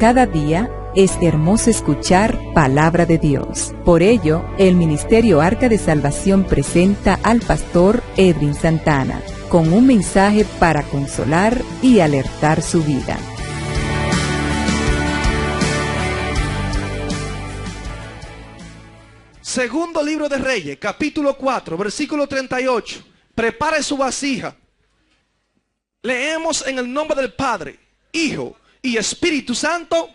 cada día es hermoso escuchar palabra de Dios. Por ello, el Ministerio Arca de Salvación presenta al pastor Edwin Santana con un mensaje para consolar y alertar su vida. Segundo libro de Reyes, capítulo 4, versículo 38. Prepare su vasija. Leemos en el nombre del Padre, Hijo y Espíritu Santo.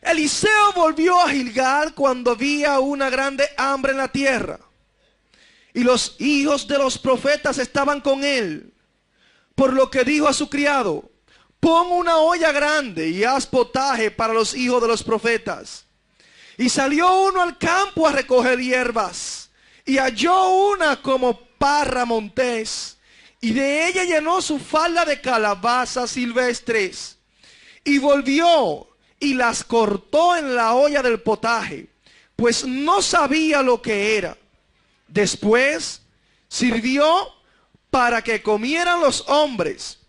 Eliseo volvió a Gilgal cuando había una grande hambre en la tierra, y los hijos de los profetas estaban con él. Por lo que dijo a su criado: pon una olla grande y haz potaje para los hijos de los profetas. Y salió uno al campo a recoger hierbas, y halló una como parra montés, y de ella llenó su falda de calabazas silvestres, y volvió y las cortó en la olla del potaje, pues no sabía lo que era. Después sirvió para que comieran los hombres.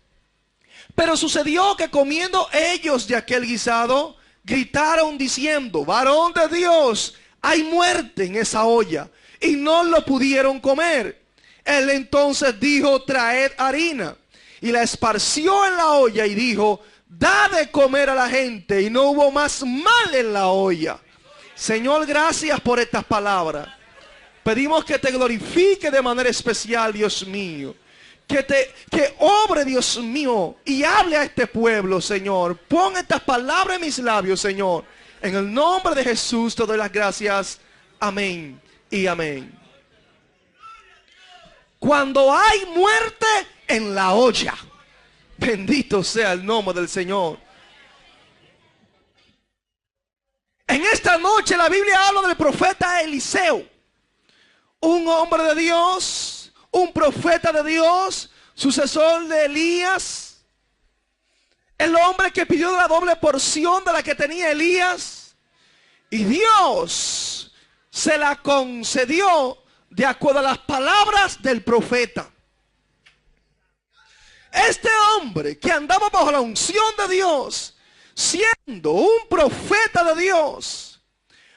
Pero sucedió que comiendo ellos de aquel guisado, gritaron diciendo: varón de Dios, hay muerte en esa olla. Y no lo pudieron comer. Él entonces dijo: traed harina. Y la esparció en la olla y dijo: da de comer a la gente. Y no hubo más mal en la olla. Señor, gracias por estas palabras. Pedimos que te glorifique de manera especial, Dios mío. Que obre, Dios mío, y hable a este pueblo, Señor. Pon estas palabras en mis labios, Señor. En el nombre de Jesús te doy las gracias. Amén y amén. Cuando hay muerte en la olla, bendito sea el nombre del Señor. En esta noche la Biblia habla del profeta Eliseo, un hombre de Dios, un profeta de Dios, sucesor de Elías, el hombre que pidió la doble porción de la que tenía Elías, y Dios se la concedió de acuerdo a las palabras del profeta. Este hombre que andaba bajo la unción de Dios, siendo un profeta de Dios,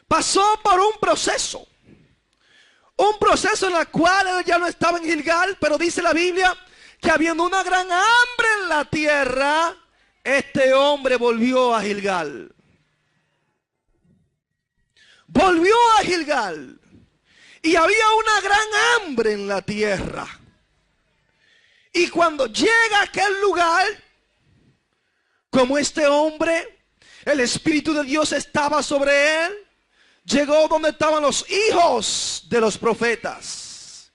pasó por un proceso en el cual él ya no estaba en Gilgal, pero dice la Biblia que habiendo una gran hambre en la tierra, este hombre volvió a Gilgal. Volvió a Gilgal. Y había una gran hambre en la tierra. Y cuando llega a aquel lugar, como este hombre, el Espíritu de Dios estaba sobre él, llegó donde estaban los hijos de los profetas.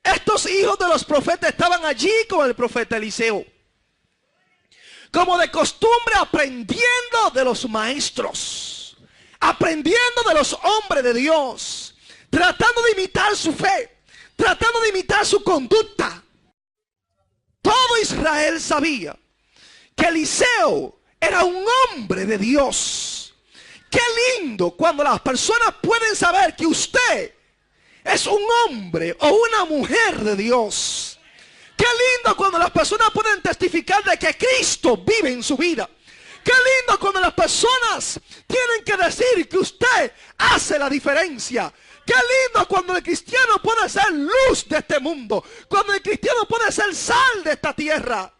Estos hijos de los profetas estaban allí con el profeta Eliseo, como de costumbre, aprendiendo de los maestros, aprendiendo de los hombres de Dios, tratando de imitar su fe, tratando de imitar su conducta. Todo Israel sabía que Eliseo era un hombre de Dios. Qué lindo cuando las personas pueden saber que usted es un hombre o una mujer de Dios. Qué lindo cuando las personas pueden testificar de que Cristo vive en su vida. Qué lindo cuando las personas tienen que decir que usted hace la diferencia. Qué lindo cuando el cristiano puede ser luz de este mundo, cuando el cristiano puede ser sal de esta tierra.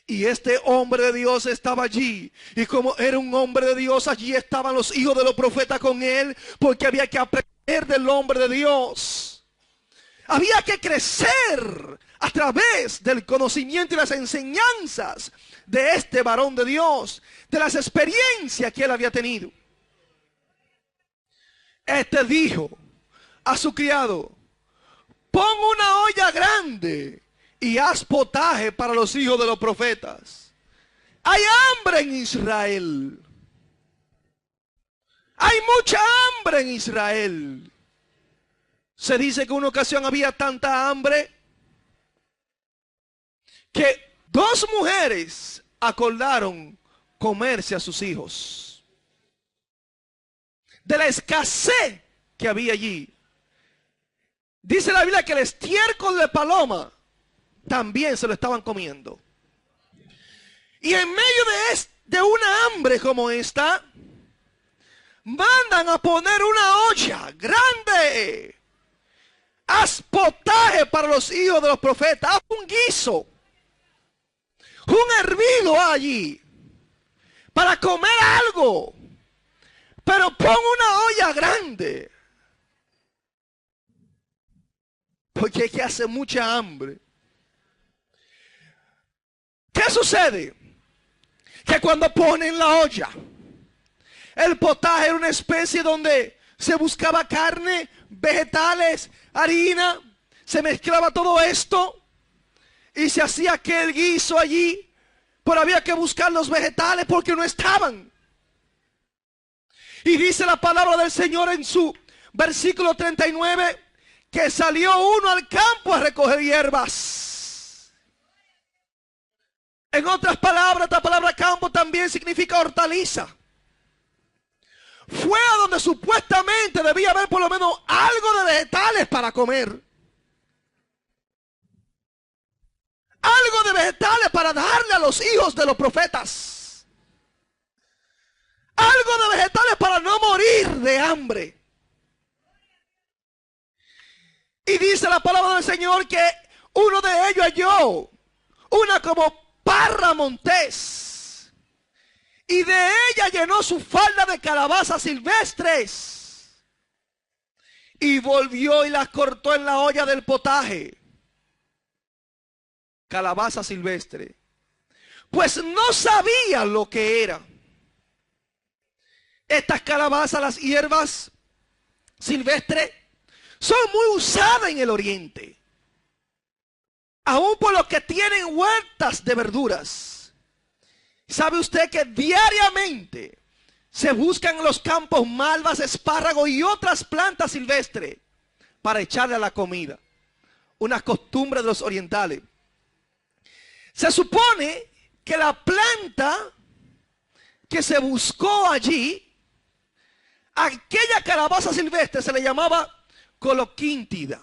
Y este hombre de Dios estaba allí. Y como era un hombre de Dios, allí estaban los hijos de los profetas con él, porque había que aprender del hombre de Dios. Había que crecer a través del conocimiento y las enseñanzas de este varón de Dios, de las experiencias que él había tenido. Este dijo a su criado: pon una olla grande y haz potaje para los hijos de los profetas. Hay hambre en Israel. Hay mucha hambre en Israel. Se dice que en una ocasión había tanta hambre que dos mujeres acordaron comerse a sus hijos. De la escasez que había allí. Dice la Biblia que el estiércol de paloma también se lo estaban comiendo. Y en medio de una hambre como esta, mandan a poner una olla grande. Haz potaje para los hijos de los profetas. Haz un guiso, un hervido allí, para comer algo. Pero pon una olla grande. Porque es que hace mucha hambre. ¿Qué sucede? Que cuando ponen la olla, el potaje era una especie donde se buscaba carne, vegetales, harina, se mezclaba todo esto y se hacía aquel guiso allí, pero había que buscar los vegetales porque no estaban. Y dice la palabra del Señor en su versículo 39, que salió uno al campo a recoger hierbas. En otras palabras, esta palabra campo también significa hortaliza. Fue a donde supuestamente debía haber por lo menos algo de vegetales para comer. Algo de vegetales para darle a los hijos de los profetas. Algo de vegetales para no morir de hambre. Y dice la palabra del Señor que uno de ellos halló una como parra montés, y de ella llenó su falda de calabazas silvestres, y volvió y las cortó en la olla del potaje. Calabaza silvestre, pues no sabía lo que era. Estas calabazas, las hierbas silvestres, son muy usadas en el oriente, aún por los que tienen huertas de verduras. ¿Sabe usted que diariamente se buscan en los campos malvas, espárragos y otras plantas silvestres para echarle a la comida? Una costumbre de los orientales. Se supone que la planta que se buscó allí, aquella calabaza silvestre, se le llamaba coloquíntida.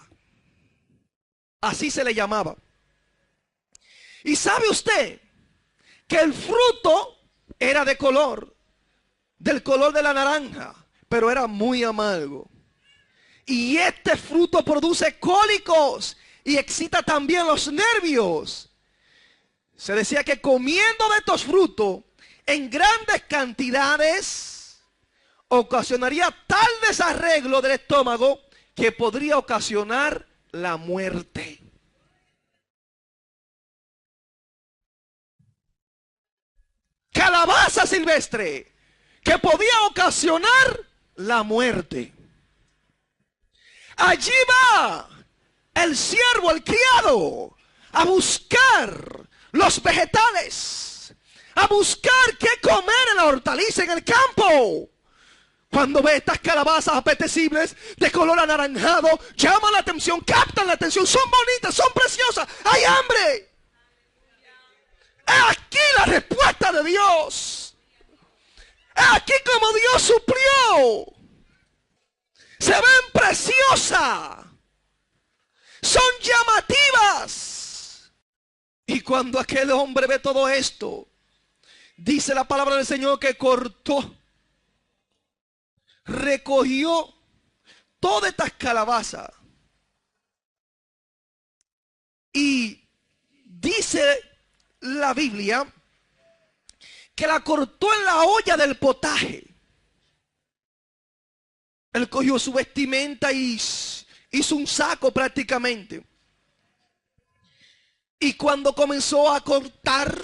Así se le llamaba. Y sabe usted que el fruto era de color, del color de la naranja, pero era muy amargo. Y este fruto produce cólicos y excita también los nervios. Se decía que comiendo de estos frutos en grandes cantidades ocasionaría tal desarreglo del estómago que podría ocasionar la muerte. Calabaza silvestre que podía ocasionar la muerte. Allí va el siervo, el criado, a buscar los vegetales, a buscar qué comer en la hortaliza, en el campo. Cuando ve estas calabazas apetecibles de color anaranjado, llaman la atención, captan la atención, son bonitas, son preciosas, hay hambre. Es aquí la respuesta de Dios. Es aquí como Dios suplió. Se ven preciosas, son llamativas. Y cuando aquel hombre ve todo esto, dice la palabra del Señor que cortó, recogió todas estas calabazas y dice la Biblia que la cortó en la olla del potaje. Él cogió su vestimenta y hizo un saco prácticamente. Y cuando comenzó a cortar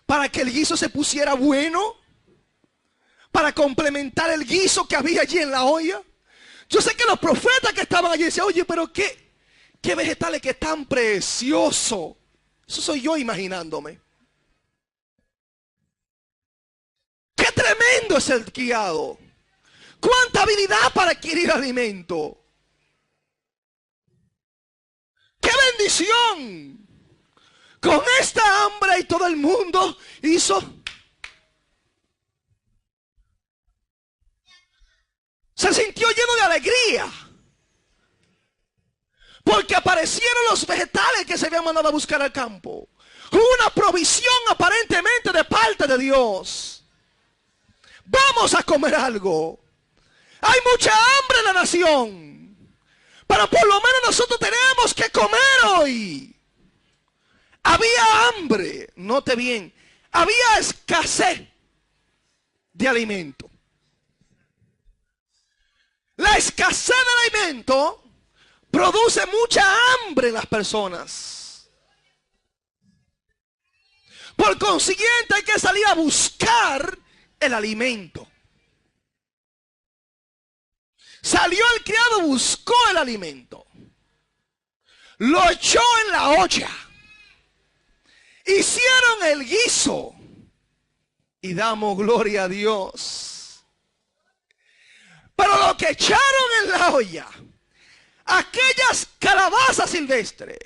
para que el guiso se pusiera bueno, para complementar el guiso que había allí en la olla. Yo sé que los profetas que estaban allí decían, oye, pero qué vegetales que tan precioso. Eso soy yo imaginándome. Qué tremendo es el criado. Cuánta habilidad para adquirir alimento. ¡Qué bendición! Con esta hambre y todo el mundo hizo. Se sintió lleno de alegría. Porque aparecieron los vegetales que se habían mandado a buscar al campo. Hubo una provisión aparentemente de parte de Dios. Vamos a comer algo. Hay mucha hambre en la nación. Pero por lo menos nosotros tenemos que comer hoy. Había hambre, note bien. Había escasez de alimento. La escasez de alimento produce mucha hambre en las personas. Por consiguiente hay que salir a buscar el alimento. Salió el criado, buscó el alimento. Lo echó en la olla. Hicieron el guiso. Y damos gloria a Dios. Pero lo que echaron en la olla, aquellas calabazas silvestres,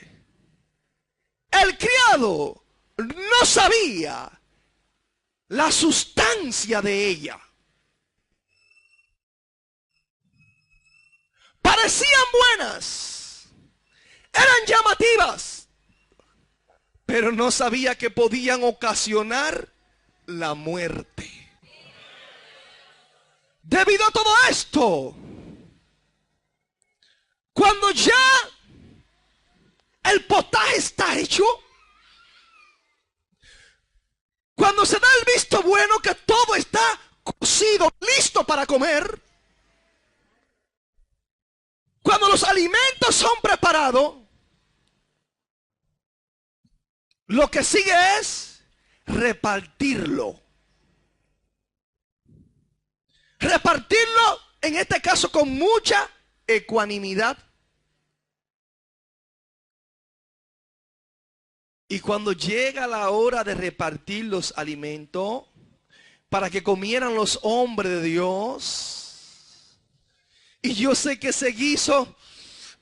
el criado no sabía la sustancia de ella. Parecían buenas, eran llamativas, pero no sabía que podían ocasionar la muerte. Debido a todo esto, cuando ya el potaje está hecho, cuando se da el visto bueno que todo está cocido, listo para comer, cuando los alimentos son preparados, lo que sigue es repartirlo. Repartirlo, en este caso, con mucha ecuanimidad. Y cuando llega la hora de repartir los alimentos para que comieran los hombres de Dios, y yo sé que ese guiso,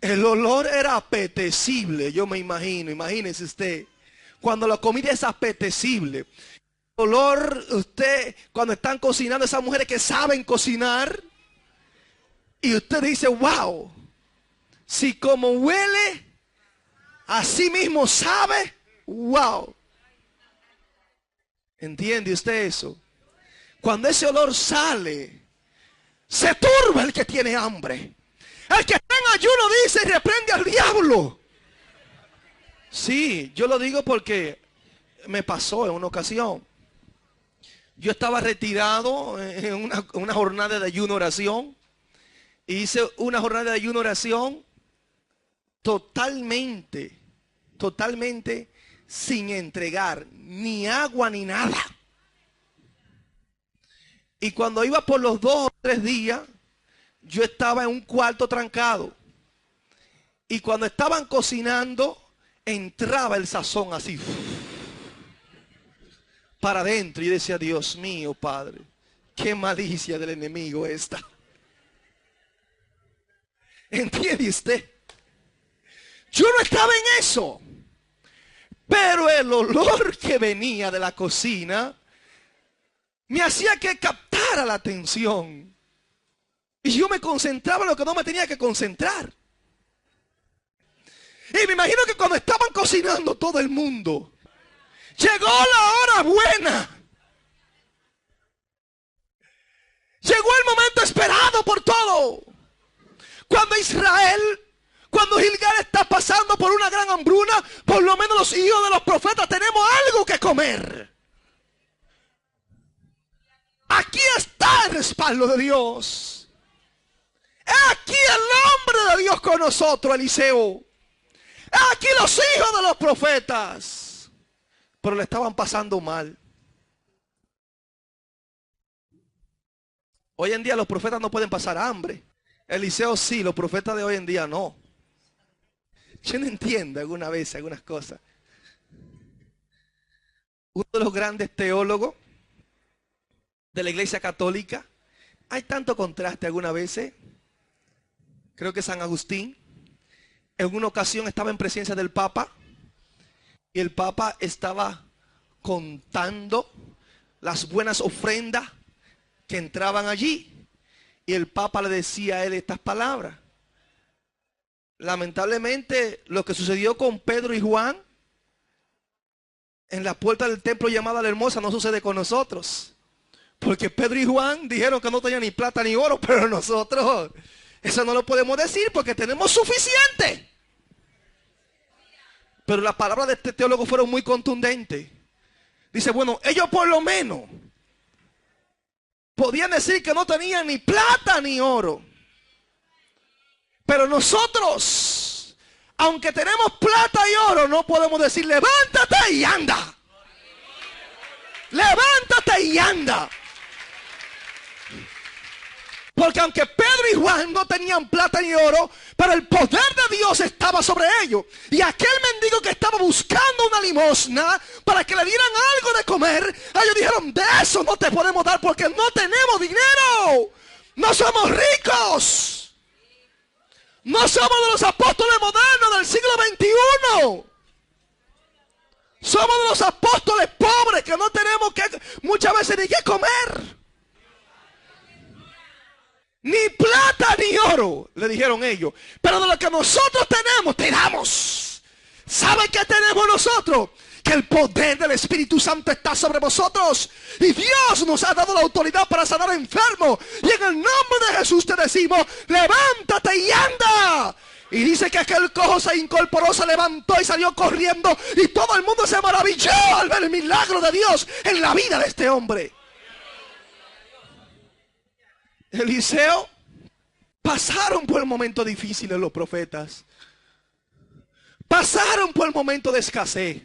el olor era apetecible, yo me imagino, imagínese usted, cuando la comida es apetecible. El olor, usted, cuando están cocinando, esas mujeres que saben cocinar, y usted dice, wow, si como huele, así mismo sabe, wow. ¿Entiende usted eso? Cuando ese olor sale, se turba el que tiene hambre. El que está en ayuno dice, reprende al diablo. Sí, yo lo digo porque me pasó en una ocasión. Yo estaba retirado en una jornada de ayuno oración. Hice una jornada de ayuno oración totalmente sin entregar ni agua ni nada. Y cuando iba por los 2 o 3 días, yo estaba en un cuarto trancado. Y cuando estaban cocinando, entraba el sazón así para adentro. Y yo decía, Dios mío, Padre, qué malicia del enemigo esta. ¿Entiende usted? Yo no estaba en eso. Pero el olor que venía de la cocina me hacía que captara la atención. Y yo me concentraba en lo que no me tenía que concentrar. Y me imagino que cuando estaban cocinando todo el mundo, llegó la hora buena. Llegó el momento esperado por todo. Cuando Gilgal está pasando por una gran hambruna, por lo menos los hijos de los profetas tenemos algo que comer. Aquí está el respaldo de Dios. Aquí el hombre de Dios con nosotros, Eliseo. Aquí los hijos de los profetas. Pero le estaban pasando mal. Hoy en día los profetas no pueden pasar hambre. Eliseo sí, los profetas de hoy en día no. Yo no entiendo alguna vez algunas cosas. Uno de los grandes teólogos de la Iglesia Católica, hay tanto contraste algunas veces. Creo que San Agustín, en una ocasión estaba en presencia del Papa y el Papa estaba contando las buenas ofrendas que entraban allí. Y el Papa le decía a él estas palabras: Lamentablemente, lo que sucedió con Pedro y Juan en la puerta del templo llamada La Hermosa no sucede con nosotros. Porque Pedro y Juan dijeron que no tenían ni plata ni oro, pero nosotros eso no lo podemos decir porque tenemos suficiente. Pero las palabras de este teólogo fueron muy contundentes. Dice, bueno, ellos por lo menos podían decir que no tenían ni plata ni oro. Pero nosotros, aunque tenemos plata y oro, no podemos decir, levántate y anda. Levántate y anda. Porque aunque Pedro y Juan no tenían plata ni oro, pero el poder de Dios estaba sobre ellos. Y aquel mendigo que estaba buscando una limosna para que le dieran algo de comer, ellos dijeron, de eso no te podemos dar porque no tenemos dinero. No somos ricos. No somos de los apóstoles modernos del siglo XXI. Somos de los apóstoles pobres que no tenemos que muchas veces ni qué comer. Ni plata ni oro, le dijeron ellos. Pero de lo que nosotros tenemos, te damos. ¿Sabe qué tenemos nosotros? Que el poder del Espíritu Santo está sobre vosotros. Y Dios nos ha dado la autoridad para sanar enfermos. Y en el nombre de Jesús te decimos, levántate y anda. Y dice que aquel cojo se incorporó, se levantó y salió corriendo. Y todo el mundo se maravilló al ver el milagro de Dios en la vida de este hombre. Eliseo, pasaron por el momento difícil de los profetas. Pasaron por el momento de escasez.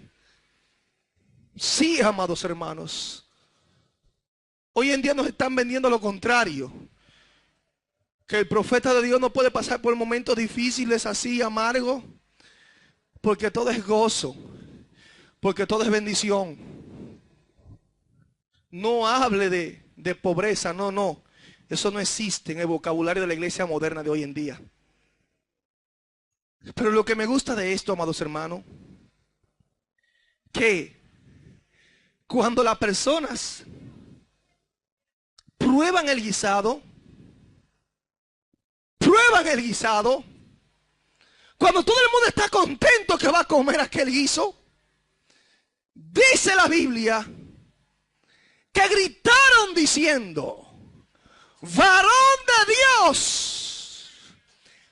Sí, amados hermanos. Hoy en día nos están vendiendo lo contrario. Que el profeta de Dios no puede pasar por momentos difíciles así, amargos. Porque todo es gozo. Porque todo es bendición. No hable de pobreza, no. Eso no existe en el vocabulario de la iglesia moderna de hoy en día. Pero lo que me gusta de esto, amados hermanos, que cuando las personas prueban el guisado, cuando todo el mundo está contento que va a comer aquel guiso, dice la Biblia que gritaron diciendo, varón de Dios,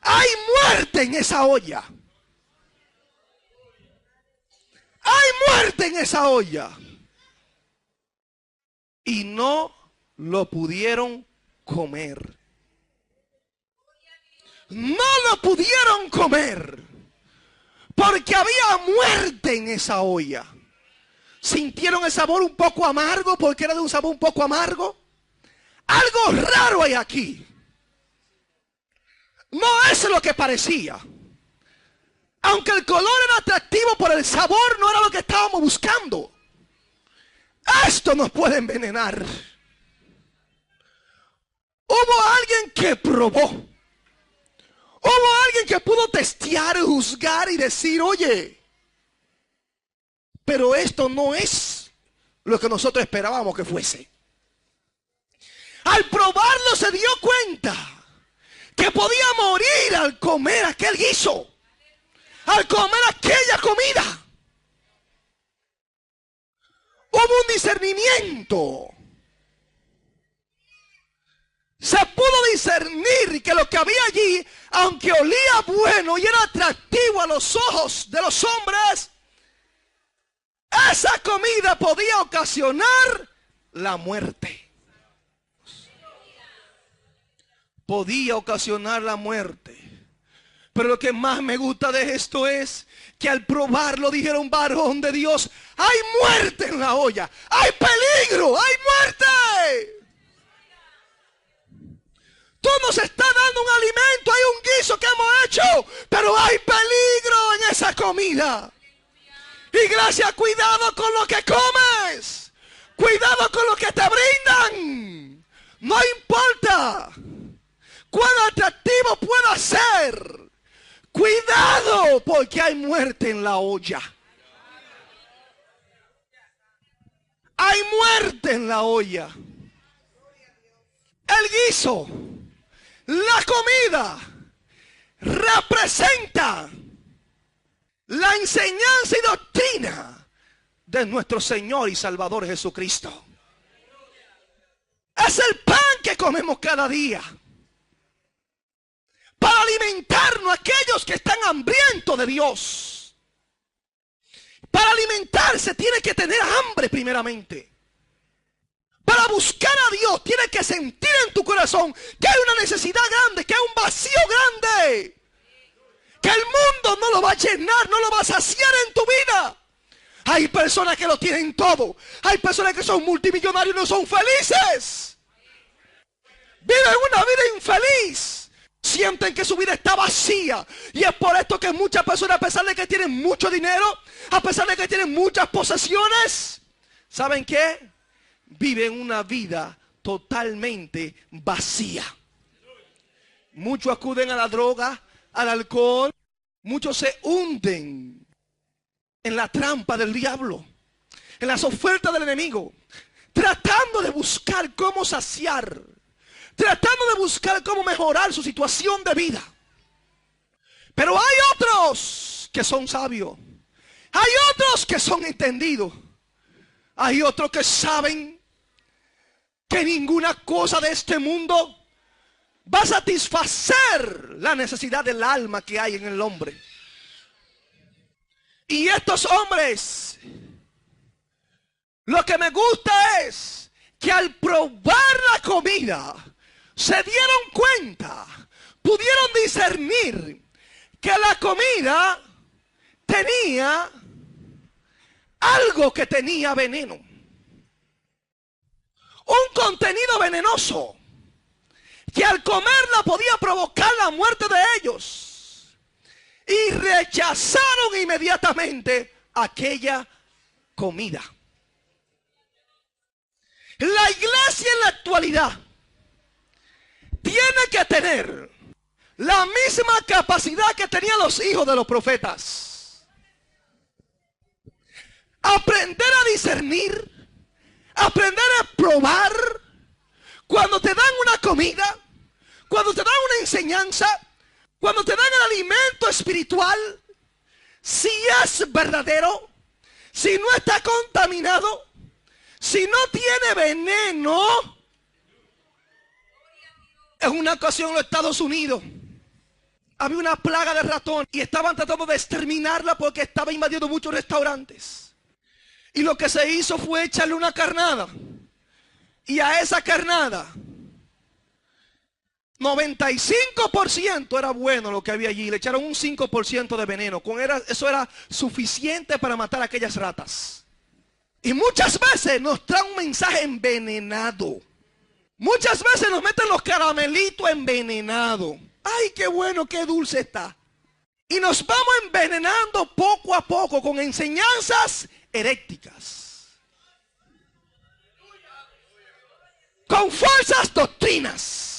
hay muerte en esa olla. Hay muerte en esa olla. Y no lo pudieron comer. No lo pudieron comer. Porque había muerte en esa olla. ¿Sintieron el sabor un poco amargo? Porque era de un sabor un poco amargo. Algo raro hay aquí. No es lo que parecía. Aunque el color era atractivo por el sabor, no era lo que estábamos buscando. Esto nos puede envenenar. Hubo alguien que probó. Hubo alguien que pudo testear, juzgar y decir, oye, pero esto no es lo que nosotros esperábamos que fuese. Al probarlo se dio cuenta que podía morir al comer aquel guiso, al comer aquella comida. Hubo un discernimiento. Se pudo discernir que lo que había allí, aunque olía bueno y era atractivo a los ojos de los hombres, esa comida podía ocasionar la muerte. Podía ocasionar la muerte. Pero lo que más me gusta de esto es que al probarlo dijeron, varón de Dios, hay muerte en la olla, hay peligro, hay muerte. Tú nos estás dando un alimento, hay un guiso que hemos hecho, pero hay peligro en esa comida. Iglesia, cuidado con lo que comes. Cuidado con lo que te brindan. No importa cuán atractivo pueda ser. Cuidado, porque hay muerte en la olla. Hay muerte en la olla. El guiso, la comida, representa la enseñanza y doctrina de nuestro Señor y Salvador Jesucristo. Es el pan que comemos cada día para alimentarnos a aquellos que están hambrientos de Dios. Para alimentarse tiene que tener hambre primeramente. Para buscar a Dios tienes que sentir en tu corazón que hay una necesidad grande, que hay un vacío grande, que el mundo no lo va a llenar, no lo va a saciar en tu vida. Hay personas que lo tienen todo. Hay personas que son multimillonarios y no son felices. Viven una vida infeliz. Sienten que su vida está vacía. Y es por esto que muchas personas, a pesar de que tienen mucho dinero, a pesar de que tienen muchas posesiones, ¿saben qué? Viven una vida totalmente vacía. Muchos acuden a la droga, al alcohol. Muchos se hunden en la trampa del diablo, en las ofertas del enemigo, tratando de buscar cómo saciar, tratando de buscar cómo mejorar su situación de vida. Pero hay otros que son sabios, hay otros que son entendidos, hay otros que saben que ninguna cosa de este mundo va a satisfacer la necesidad del alma que hay en el hombre. Y estos hombres, lo que me gusta es que al probar la comida, se dieron cuenta, pudieron discernir que la comida tenía algo que tenía veneno. Un contenido venenoso que al comerla podía provocar la muerte de ellos. Y rechazaron inmediatamente aquella comida. La iglesia en la actualidad tiene que tener la misma capacidad que tenían los hijos de los profetas. Aprender a discernir, aprender a probar. Cuando te dan una comida, cuando te dan una enseñanza, cuando te dan el alimento espiritual, si es verdadero, si no está contaminado, si no tiene veneno. En una ocasión en los Estados Unidos había una plaga de ratón y estaban tratando de exterminarla porque estaba invadiendo muchos restaurantes. Y lo que se hizo fue echarle una carnada. Y a esa carnada 95% era bueno lo que había allí. Le echaron un 5% de veneno. Eso era suficiente para matar a aquellas ratas. Y muchas veces nos traen un mensaje envenenado. Muchas veces nos meten los caramelitos envenenados. Ay, qué bueno, qué dulce está. Y nos vamos envenenando poco a poco con enseñanzas heréticas, con falsas doctrinas.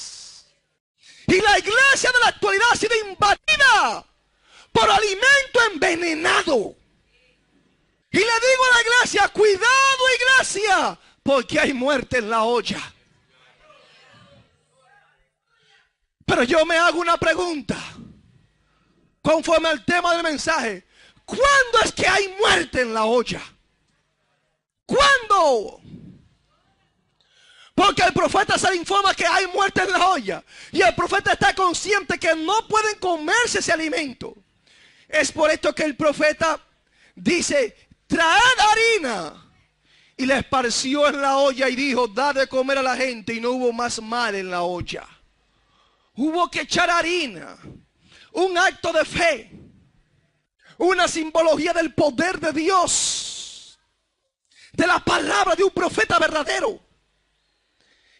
Y la iglesia de la actualidad ha sido invadida por alimento envenenado. Y le digo a la iglesia, cuidado iglesia, porque hay muerte en la olla. Pero yo me hago una pregunta, conforme al tema del mensaje. ¿Cuándo es que hay muerte en la olla? ¿Cuándo? Porque el profeta se le informa que hay muerte en la olla. Y el profeta está consciente que no pueden comerse ese alimento. Es por esto que el profeta dice, traed harina. Y le esparció en la olla y dijo, da de comer a la gente. Y no hubo más mal en la olla. Hubo que echar harina. Un acto de fe. Una simbología del poder de Dios. De la palabra de un profeta verdadero.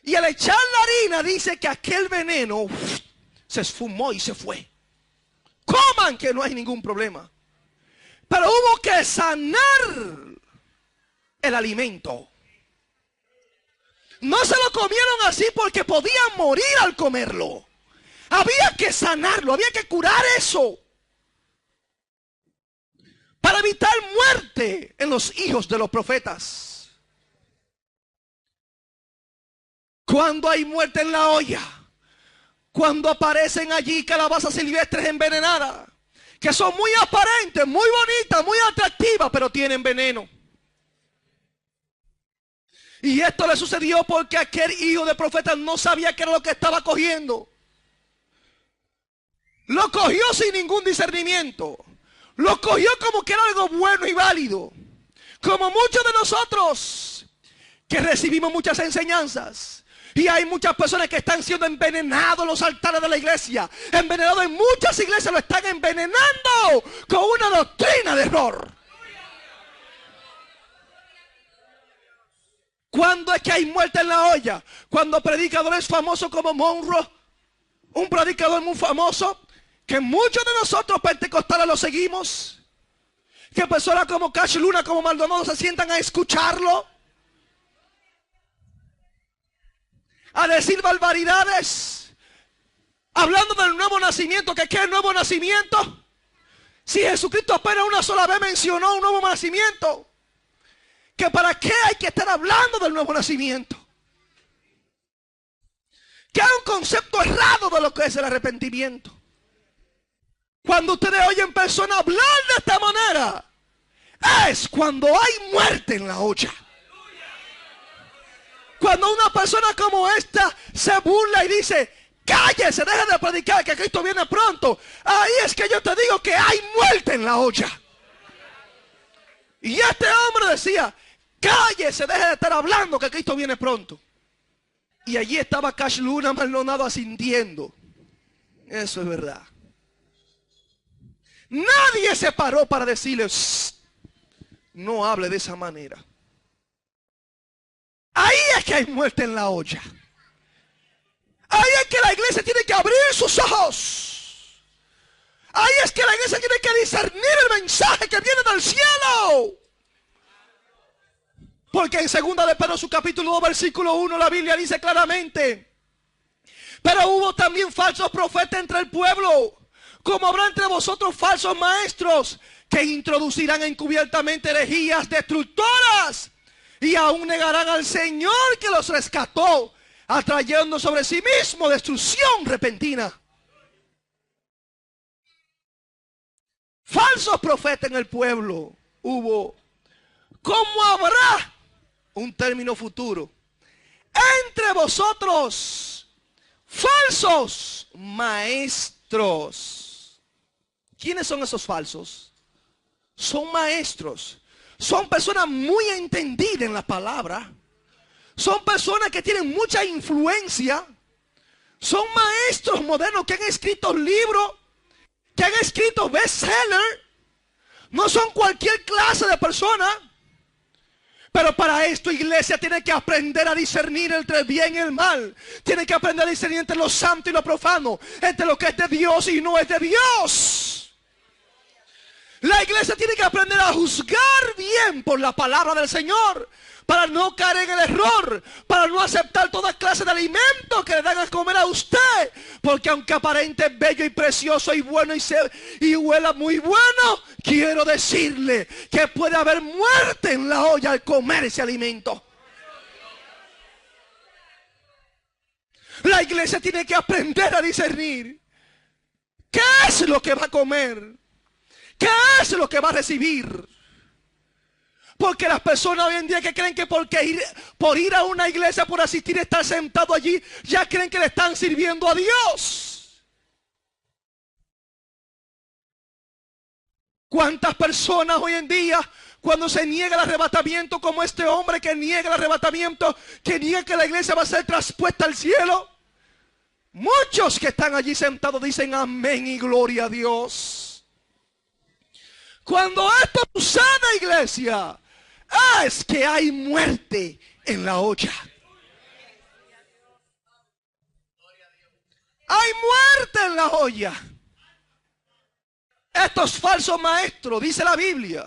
Y al echar la harina dice que aquel veneno se esfumó y se fue. Coman que no hay ningún problema. Pero hubo que sanar el alimento. No se lo comieron así porque podían morir al comerlo. Había que sanarlo, había que curar eso. Para evitar muerte en los hijos de los profetas. Cuando hay muerte en la olla, Cuando aparecen allí calabazas silvestres envenenadas, que son muy aparentes, muy bonitas, muy atractivas, pero tienen veneno. Y esto le sucedió porque aquel hijo de profeta no sabía qué era lo que estaba cogiendo. Lo cogió sin ningún discernimiento. Lo cogió como que era algo bueno y válido. Como muchos de nosotros que recibimos muchas enseñanzas. Y hay muchas personas que están siendo envenenados en los altares de la iglesia. Envenenados en muchas iglesias, lo están envenenando con una doctrina de error. ¿Cuándo es que hay muerte en la olla? Cuando predicadores famosos como Monroe, un predicador muy famoso, que muchos de nosotros pentecostales lo seguimos, que personas como Cash Luna, como Maldonado se sientan a escucharlo, a decir barbaridades, hablando del nuevo nacimiento, que ¿qué es el nuevo nacimiento? Si Jesucristo apenas una sola vez mencionó un nuevo nacimiento, que para qué hay que estar hablando del nuevo nacimiento, que hay un concepto errado de lo que es el arrepentimiento. Cuando ustedes oyen personas hablar de esta manera, es cuando hay muerte en la olla. Cuando una persona como esta se burla y dice, cállese, deja de predicar que Cristo viene pronto, ahí es que yo te digo que hay muerte en la olla. Y este hombre decía, cállese, deje de estar hablando que Cristo viene pronto. Y allí estaba Cash Luna Maldonado asintiendo. Eso es verdad. Nadie se paró para decirle, no hable de esa manera. Ahí es que hay muerte en la olla. Ahí es que la iglesia tiene que abrir sus ojos. Ahí es que la iglesia tiene que discernir el mensaje que viene del cielo. Porque en 2 de Pedro, su capítulo 2, versículo 1, la Biblia dice claramente, pero hubo también falsos profetas entre el pueblo, como habrá entre vosotros falsos maestros, que introducirán encubiertamente herejías destructoras, y aún negarán al Señor que los rescató, atrayendo sobre sí mismo destrucción repentina. Falsos profetas en el pueblo hubo. ¿Cómo habrá? Un término futuro. Entre vosotros, falsos maestros. ¿Quiénes son esos falsos? Son maestros. Son personas muy entendidas en la palabra. Son personas que tienen mucha influencia. Son maestros modernos que han escrito libros, que han escrito bestsellers. No son cualquier clase de persona. Pero para esto, iglesia, tiene que aprender a discernir entre el bien y el mal. Tiene que aprender a discernir entre lo santo y lo profano, entre lo que es de Dios y no es de Dios. La iglesia tiene que aprender a juzgar bien por la palabra del Señor, para no caer en el error, para no aceptar toda clase de alimentos que le dan a comer a usted. Porque aunque aparente bello y precioso y bueno y huela muy bueno, quiero decirle que puede haber muerte en la olla al comer ese alimento. La iglesia tiene que aprender a discernir qué es lo que va a comer, qué es lo que va a recibir. Porque las personas hoy en día que creen que por ir a una iglesia, por asistir, estar sentado allí, ya creen que le están sirviendo a Dios. ¿Cuántas personas hoy en día, cuando se niega el arrebatamiento, como este hombre que niega el arrebatamiento, que niega que la iglesia va a ser traspuesta al cielo? Muchos que están allí sentados dicen amén y gloria a Dios. Cuando esto sucede, iglesia, es que hay muerte en la olla. Hay muerte en la olla. Estos falsos maestros, dice la Biblia,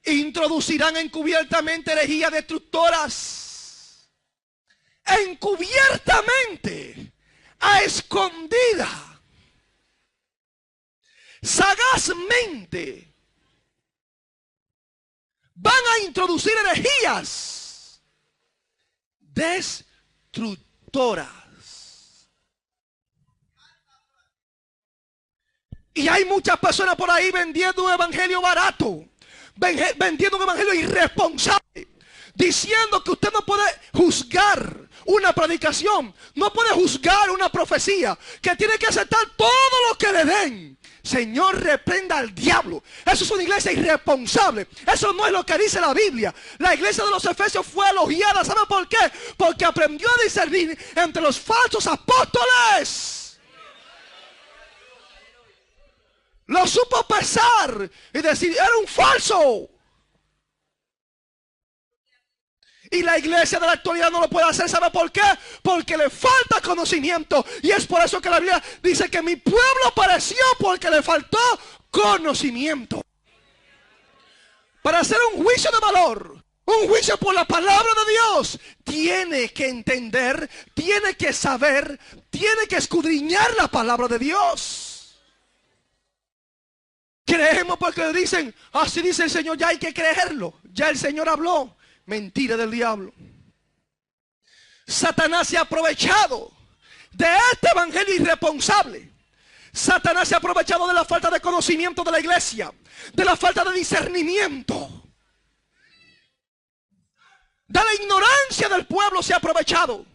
introducirán encubiertamente herejías destructoras. Encubiertamente, a escondida, sagazmente, van a introducir herejías destructoras. Y hay muchas personas por ahí vendiendo un evangelio barato, vendiendo un evangelio irresponsable, diciendo que usted no puede juzgar una predicación, no puede juzgar una profecía, que tiene que aceptar todo lo que le den. Señor, reprenda al diablo. Eso es una iglesia irresponsable. Eso no es lo que dice la Biblia. La iglesia de los Efesios fue elogiada. ¿Sabe por qué? Porque aprendió a discernir entre los falsos apóstoles. Lo supo pesar y decir, era un falso. Y la iglesia de la actualidad no lo puede hacer. ¿Sabe por qué? Porque le falta conocimiento. Y es por eso que la Biblia dice que mi pueblo pereció porque le faltó conocimiento. Para hacer un juicio de valor, un juicio por la palabra de Dios, tiene que entender, tiene que saber, tiene que escudriñar la palabra de Dios. Creemos porque dicen, así dice el Señor, ya hay que creerlo. Ya el Señor habló. Mentira del diablo. Satanás se ha aprovechado de este evangelio irresponsable. Satanás se ha aprovechado de la falta de conocimiento de la iglesia, de la falta de discernimiento, de la ignorancia del pueblo se ha aprovechado.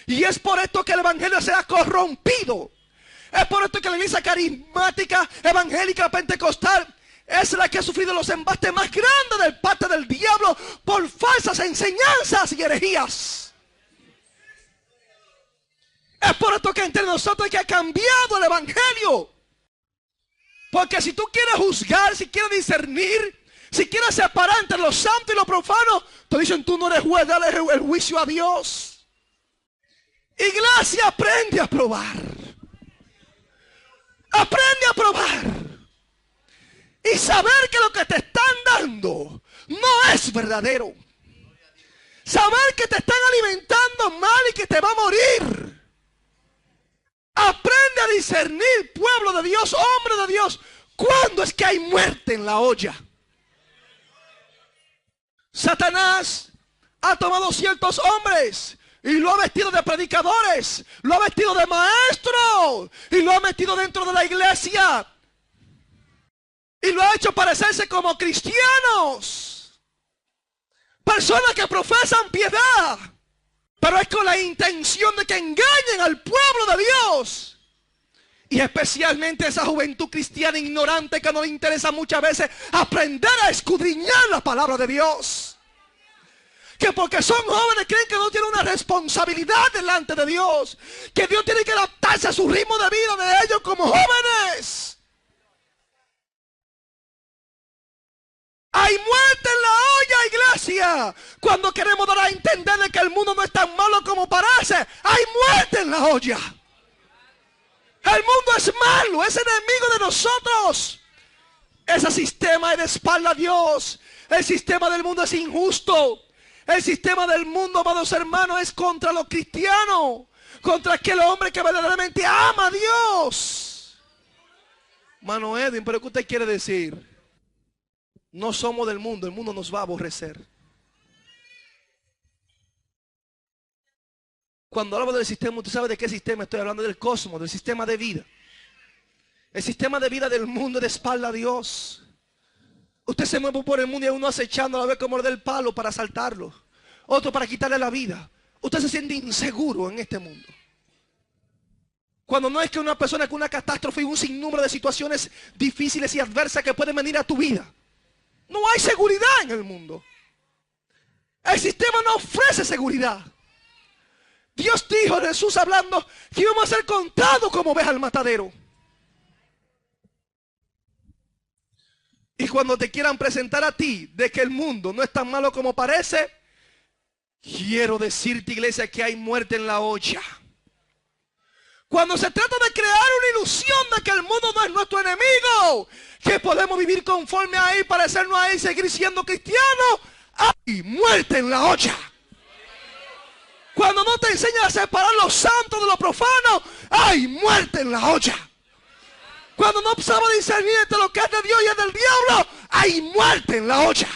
Y es por esto que el evangelio se ha corrompido. Es por esto que la iglesia carismática, evangélica, pentecostal es la que ha sufrido los embates más grandes del parte del diablo por falsas enseñanzas y herejías. Es por esto que entre nosotros hay que ha cambiado el evangelio. Porque si tú quieres juzgar, si quieres discernir, si quieres separar entre lo santo y lo profano, te dicen tú no eres juez, dale el juicio a Dios. Iglesia, aprende a probar. Aprende a probar. Y saber que lo que te están dando no es verdadero. Saber que te están alimentando mal y que te va a morir. Aprende a discernir, pueblo de Dios, hombre de Dios, cuándo es que hay muerte en la olla. Satanás ha tomado ciertos hombres y lo ha vestido de predicadores, lo ha vestido de maestros y lo ha metido dentro de la iglesia. Y lo ha hecho parecerse como cristianos. Personas que profesan piedad. Pero es con la intención de que engañen al pueblo de Dios. Y especialmente esa juventud cristiana ignorante que no le interesa muchas veces aprender a escudriñar la palabra de Dios. Que porque son jóvenes creen que no tienen una responsabilidad delante de Dios. Que Dios tiene que adaptarse a su ritmo de vida de ellos como jóvenes. Hay muerte en la olla, iglesia. Cuando queremos dar a entender de que el mundo no es tan malo como parece, hay muerte en la olla. El mundo es malo, es enemigo de nosotros. Ese sistema es de espalda a Dios. El sistema del mundo es injusto. El sistema del mundo, amados hermanos, es contra los cristianos, contra aquel hombre que verdaderamente ama a Dios. Mano Edwin, ¿pero qué usted quiere decir? No somos del mundo, el mundo nos va a aborrecer. Cuando hablo del sistema, usted sabe de qué sistema estoy hablando, del cosmos, del sistema de vida. El sistema de vida del mundo es de espalda a Dios. Usted se mueve por el mundo y uno acechando a ver cómo le da el palo para asaltarlo. Otro para quitarle la vida. Usted se siente inseguro en este mundo. Cuando no es que una persona con una catástrofe y un sinnúmero de situaciones difíciles y adversas que pueden venir a tu vida. No hay seguridad en el mundo. El sistema no ofrece seguridad. Dios dijo, Jesús hablando, que íbamos a ser contados como ovejas al matadero. Y cuando te quieran presentar a ti de que el mundo no es tan malo como parece, quiero decirte, iglesia, que hay muerte en la olla. Cuando se trata de crear una ilusión de que el mundo no es nuestro enemigo, que podemos vivir conforme a él, parecernos a él y seguir siendo cristianos, hay muerte en la olla. Cuando no te enseñan a separar lo santo de lo profano, hay muerte en la olla. Cuando no sabes discernir entre lo que es de Dios y es del diablo, hay muerte en la olla.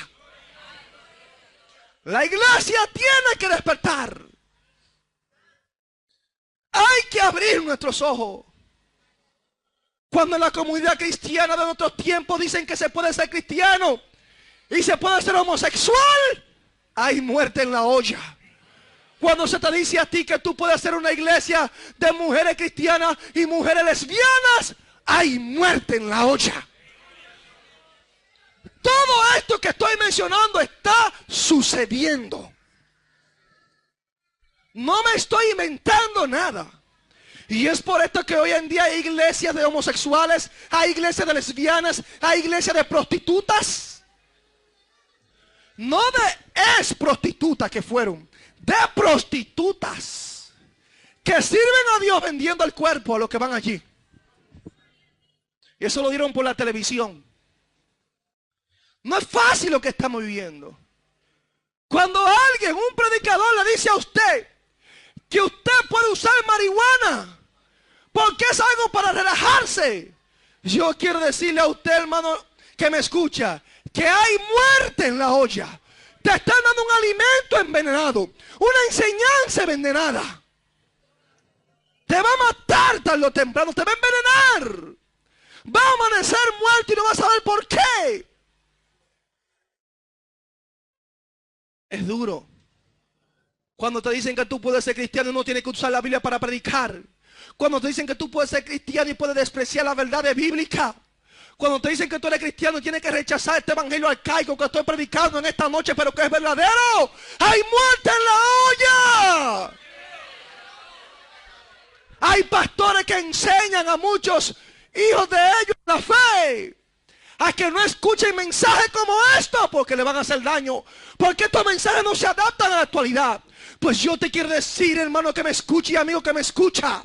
La iglesia tiene que despertar. Hay que abrir nuestros ojos. Cuando en la comunidad cristiana de nuestros tiempos dicen que se puede ser cristiano y se puede ser homosexual, hay muerte en la olla. Cuando se te dice a ti que tú puedes ser una iglesia de mujeres cristianas y mujeres lesbianas, hay muerte en la olla. Todo esto que estoy mencionando está sucediendo. No me estoy inventando nada. Y es por esto que hoy en día hay iglesias de homosexuales, hay iglesias de lesbianas, hay iglesias de prostitutas. No de ex prostitutas que fueron, de prostitutas que sirven a Dios vendiendo el cuerpo a los que van allí. Y eso lo dieron por la televisión. No es fácil lo que estamos viviendo. Cuando alguien, un predicador, le dice a usted que usted puede usar marihuana porque es algo para relajarse, yo quiero decirle a usted, hermano, que me escucha, que hay muerte en la olla. Te están dando un alimento envenenado, una enseñanza envenenada. Te va a matar tarde o temprano, te va a envenenar. Va a amanecer muerto y no vas a saber por qué. Es duro. Cuando te dicen que tú puedes ser cristiano y no tienes que usar la Biblia para predicar. Cuando te dicen que tú puedes ser cristiano y puedes despreciar la verdad bíblica. Cuando te dicen que tú eres cristiano y tienes que rechazar este evangelio arcaico que estoy predicando en esta noche, pero que es verdadero. ¡Hay muerte en la olla! Hay pastores que enseñan a muchos hijos de ellos la fe a que no escuchen mensajes como estos porque le van a hacer daño, porque estos mensajes no se adaptan a la actualidad. Pues yo te quiero decir, hermano que me escucha y amigo que me escucha,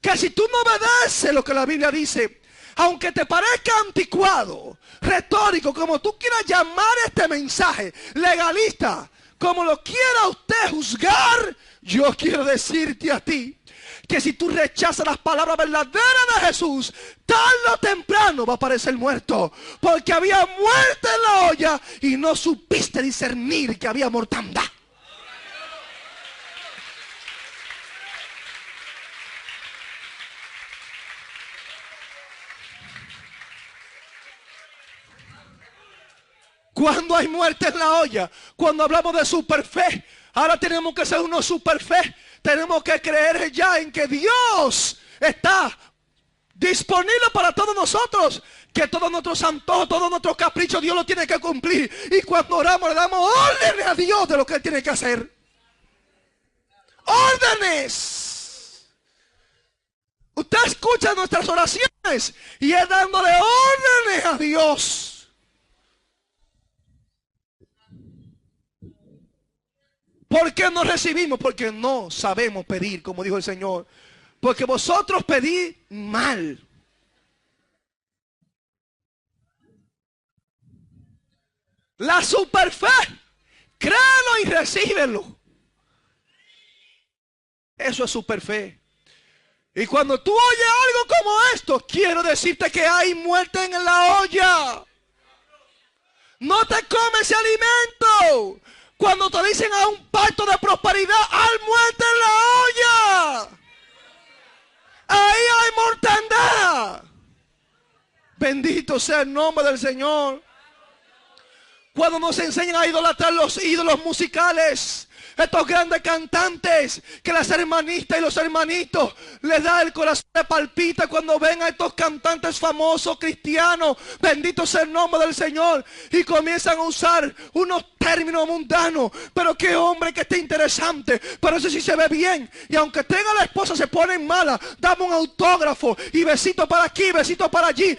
que si tú no obedeces lo que la Biblia dice, aunque te parezca anticuado, retórico, como tú quieras llamar este mensaje, legalista, como lo quiera usted juzgar, yo quiero decirte a ti que si tú rechazas las palabras verdaderas de Jesús, tarde o temprano va a aparecer muerto. Porque había muerte en la olla y no supiste discernir que había mortandad. Cuando hay muerte en la olla, cuando hablamos de superfe, ahora tenemos que ser unos superfe. Tenemos que creer ya en que Dios está disponible para todos nosotros. Que todos nuestros antojos, todos nuestros caprichos, Dios los tiene que cumplir. Y cuando oramos le damos órdenes a Dios de lo que Él tiene que hacer. Órdenes. Usted escucha nuestras oraciones y es dándole órdenes a Dios. ¿Por qué no recibimos? Porque no sabemos pedir, como dijo el Señor. Porque vosotros pedís mal. La superfe, créelo y recíbelo. Eso es superfe. Y cuando tú oyes algo como esto, quiero decirte que hay muerte en la olla. No te comes ese alimento. Cuando te dicen a un pacto de prosperidad, hay muerte en la olla. Ahí hay mortandad. Bendito sea el nombre del Señor. Cuando nos enseñan a idolatrar los ídolos musicales, estos grandes cantantes que las hermanistas y los hermanitos les da el corazón, le palpita cuando ven a estos cantantes famosos cristianos, bendito sea el nombre del Señor, y comienzan a usar unos términos mundanos. Pero qué hombre que esté interesante, pero ese sí se ve bien, y aunque tenga la esposa se pone mala, dame un autógrafo y besito para aquí, besito para allí.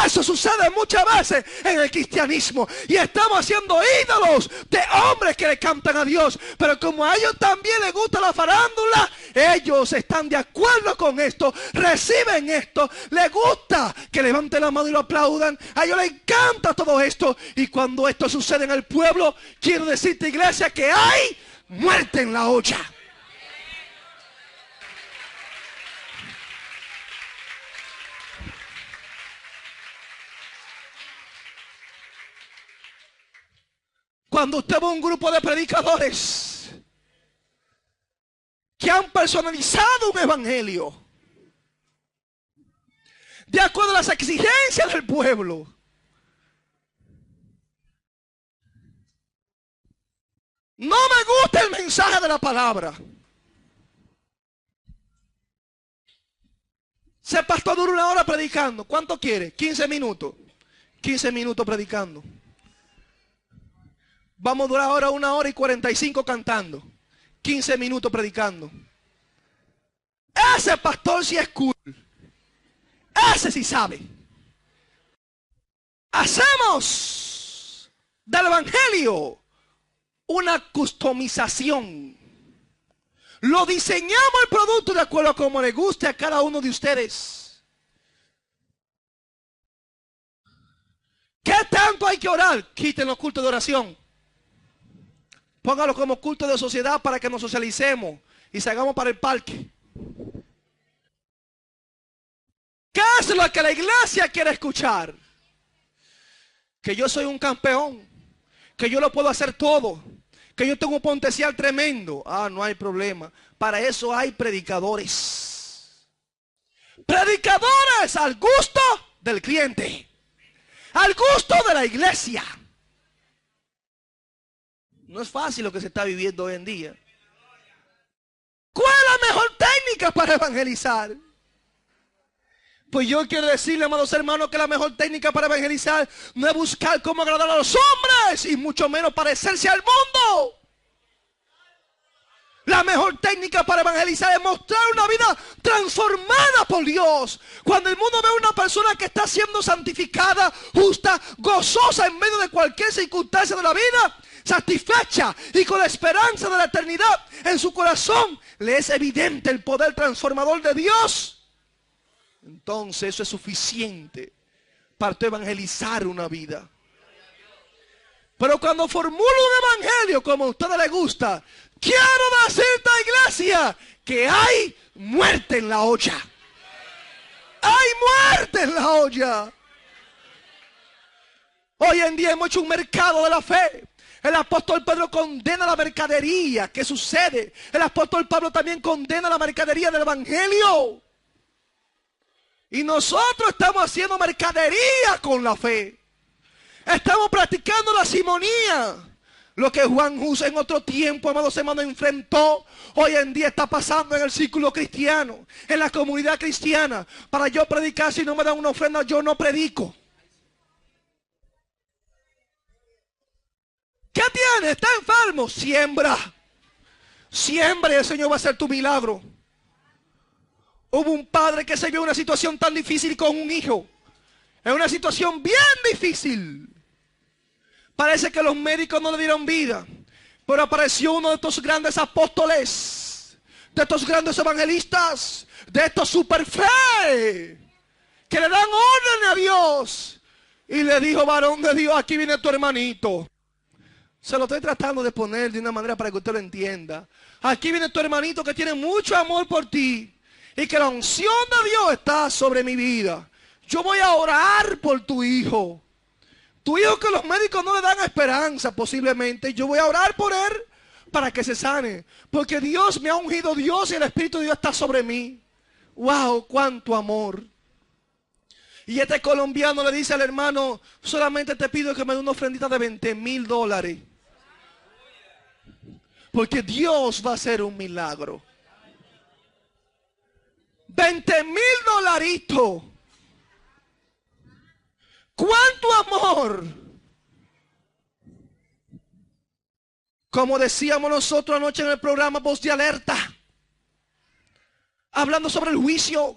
Eso sucede muchas veces en el cristianismo, y estamos haciendo ídolos de hombres que le cantan a Dios. Pero como a ellos también les gusta la farándula, ellos están de acuerdo con esto, reciben esto, les gusta que levanten la mano y lo aplaudan, a ellos les encanta todo esto. Y cuando esto sucede en el pueblo, quiero decirte, iglesia, que hay muerte en la olla. Cuando usted ve un grupo de predicadores que han personalizado un evangelio, de acuerdo a las exigencias del pueblo. No me gusta el mensaje de la palabra. Ese pastor dura 1 hora predicando. ¿Cuánto quiere? 15 minutos. 15 minutos predicando. Vamos a durar ahora 1 hora y 45 cantando. 15 minutos predicando. Ese pastor sí es cool. Ese sí sabe. Hacemos del evangelio una customización. Lo diseñamos el producto de acuerdo a como le guste a cada uno de ustedes. ¿Qué tanto hay que orar? Quiten los cultos de oración. Póngalo como culto de sociedad para que nos socialicemos y salgamos para el parque. ¿Qué es lo que la iglesia quiere escuchar? Que yo soy un campeón, que yo lo puedo hacer todo, que yo tengo un potencial tremendo. Ah, no hay problema. Para eso hay predicadores. Predicadores al gusto del cliente, al gusto de la iglesia. No es fácil lo que se está viviendo hoy en día. ¿Cuál es la mejor técnica para evangelizar? Pues yo quiero decirle, amados hermanos, que la mejor técnica para evangelizar no es buscar cómo agradar a los hombres y mucho menos parecerse al mundo. La mejor técnica para evangelizar es mostrar una vida transformada por Dios. Cuando el mundo ve a una persona que está siendo santificada, justa, gozosa en medio de cualquier circunstancia de la vida, satisfecha y con la esperanza de la eternidad en su corazón, le es evidente el poder transformador de Dios. Entonces eso es suficiente para evangelizar una vida. Pero cuando formula un evangelio como a ustedes les gusta, quiero decirte, iglesia, que hay muerte en la olla. Hay muerte en la olla. Hoy en día hemos hecho un mercado de la fe. El apóstol Pedro condena la mercadería. ¿Qué sucede? El apóstol Pablo también condena la mercadería del evangelio. Y nosotros estamos haciendo mercadería con la fe. Estamos practicando la simonía. Lo que Juan Hus en otro tiempo, amados hermanos, enfrentó, hoy en día está pasando en el círculo cristiano, en la comunidad cristiana. Para yo predicar, si no me dan una ofrenda, yo no predico. ¿Qué tiene? ¿Está enfermo? Siembra. Siembra y el Señor va a hacer tu milagro. Hubo un padre que se vio en una situación tan difícil con un hijo. En una situación bien difícil. Parece que los médicos no le dieron vida. Pero apareció uno de estos grandes apóstoles, de estos grandes evangelistas, de estos super fe, que le dan orden a Dios. Y le dijo: varón de Dios, aquí viene tu hermanito. Se lo estoy tratando de poner de una manera para que usted lo entienda. Aquí viene tu hermanito que tiene mucho amor por ti. Y que la unción de Dios está sobre mi vida. Yo voy a orar por tu hijo. Tu hijo que los médicos no le dan esperanza posiblemente. Yo voy a orar por él para que se sane. Porque Dios me ha ungido, Dios, y el Espíritu de Dios está sobre mí. ¡Wow! ¡Cuánto amor! Y este colombiano le dice al hermano: solamente te pido que me dé una ofrendita de $20,000. Porque Dios va a hacer un milagro. $20,000. ¡Cuánto amor! Como decíamos nosotros anoche en el programa Voz de Alerta, hablando sobre el juicio,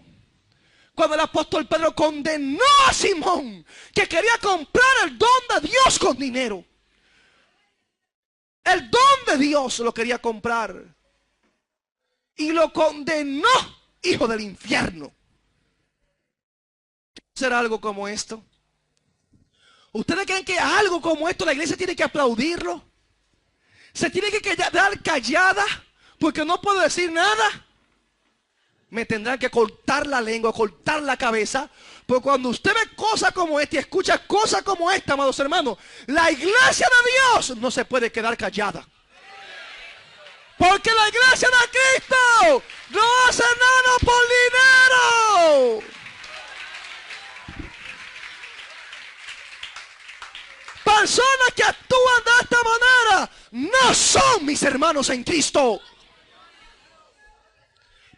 cuando el apóstol Pedro condenó a Simón, que quería comprar el don de Dios con dinero. El don de Dios lo quería comprar. Y lo condenó hijo del infierno. ¿Será algo como esto? ¿Ustedes creen que algo como esto la iglesia tiene que aplaudirlo? ¿Se tiene que quedar callada porque no puedo decir nada? Me tendrán que cortar la lengua, cortar la cabeza. Porque cuando usted ve cosas como esta y escucha cosas como esta, amados hermanos, la iglesia de Dios no se puede quedar callada. Porque la iglesia de Cristo no hace nada por dinero. Personas que actúan de esta manera no son mis hermanos en Cristo.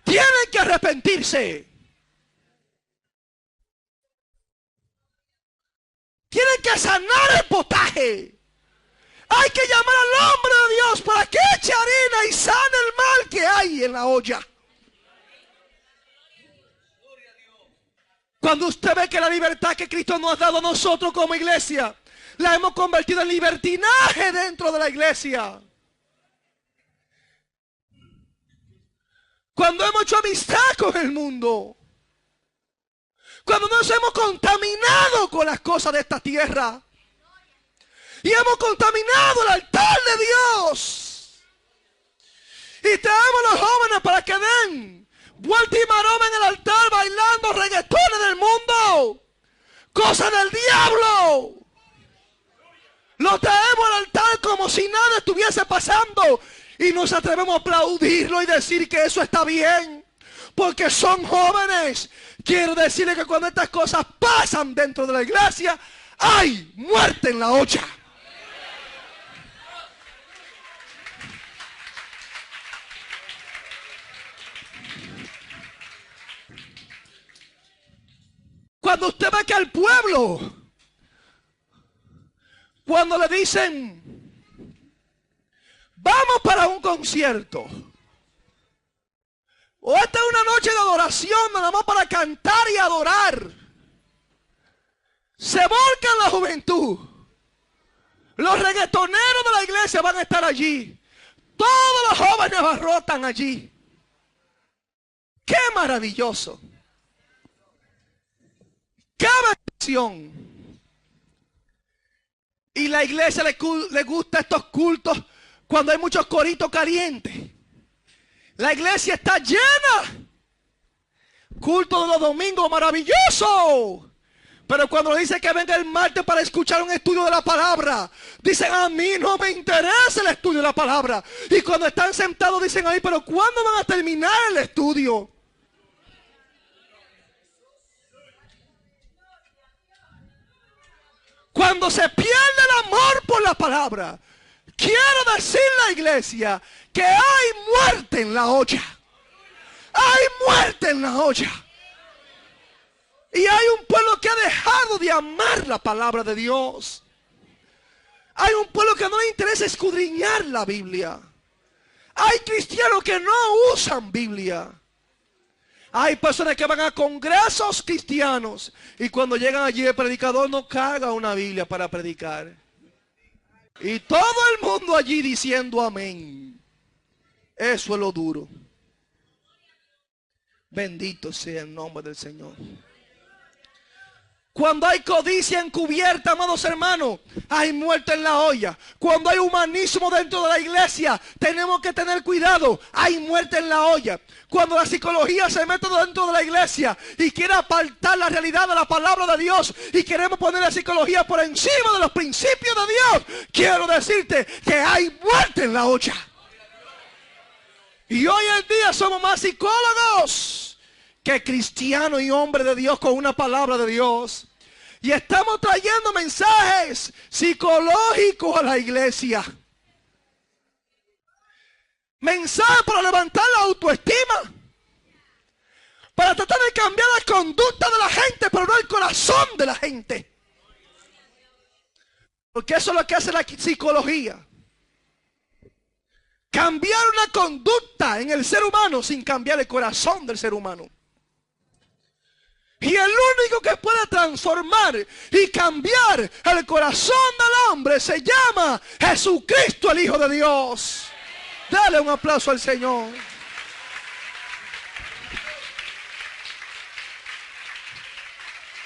Tienen que arrepentirse. Tienen que sanar el potaje. Hay que llamar al hombre de Dios para que eche harina y sane el mal que hay en la olla. Cuando usted ve que la libertad que Cristo nos ha dado a nosotros como iglesia, la hemos convertido en libertinaje dentro de la iglesia. Cuando hemos hecho amistad con el mundo. Cuando nos hemos contaminado con las cosas de esta tierra. Y hemos contaminado el altar de Dios. Y traemos a los jóvenes para que den vuelta y maroma en el altar bailando reggaetones del mundo. Cosas del diablo. Lo traemos al altar como si nada estuviese pasando. Y nos atrevemos a aplaudirlo y decir que eso está bien. Porque son jóvenes. Quiero decirles que cuando estas cosas pasan dentro de la iglesia, hay muerte en la olla. Cuando usted ve que al pueblo, cuando le dicen, vamos para un concierto, o esta es una noche de adoración, nada más para cantar y adorar, se volca en la juventud. Los reggaetoneros de la iglesia van a estar allí. Todos los jóvenes abarrotan allí. ¡Qué maravilloso! ¡Qué bendición! Y la iglesia le gusta estos cultos cuando hay muchos coritos calientes. La iglesia está llena. Culto de los domingos, maravilloso. Pero cuando dice que venga el martes para escuchar un estudio de la palabra, dicen, a mí no me interesa el estudio de la palabra. Y cuando están sentados dicen, ahí, pero ¿cuándo van a terminar el estudio? Cuando se pierde el amor por la palabra, quiero decirle a la iglesia que hay muerte en la olla. Hay muerte en la olla. Y hay un pueblo que ha dejado de amar la palabra de Dios. Hay un pueblo que no le interesa escudriñar la Biblia. Hay cristianos que no usan Biblia. Hay personas que van a congresos cristianos y cuando llegan allí el predicador no carga una Biblia para predicar. Y todo el mundo allí diciendo amén. Eso es lo duro. Bendito sea el nombre del Señor. Cuando hay codicia encubierta, amados hermanos, hay muerte en la olla. Cuando hay humanismo dentro de la iglesia, tenemos que tener cuidado. Hay muerte en la olla. Cuando la psicología se mete dentro de la iglesia y quiere apartar la realidad de la palabra de Dios y queremos poner la psicología por encima de los principios de Dios, quiero decirte que hay muerte en la olla. Y hoy en día somos más psicólogos que cristiano y hombre de Dios con una palabra de Dios. Y estamos trayendo mensajes psicológicos a la iglesia. Mensajes para levantar la autoestima. Para tratar de cambiar la conducta de la gente, pero no el corazón de la gente. Porque eso es lo que hace la psicología. Cambiar una conducta en el ser humano sin cambiar el corazón del ser humano. Y el único que puede transformar y cambiar el corazón del hombre se llama Jesucristo, el Hijo de Dios. Dale un aplauso al Señor.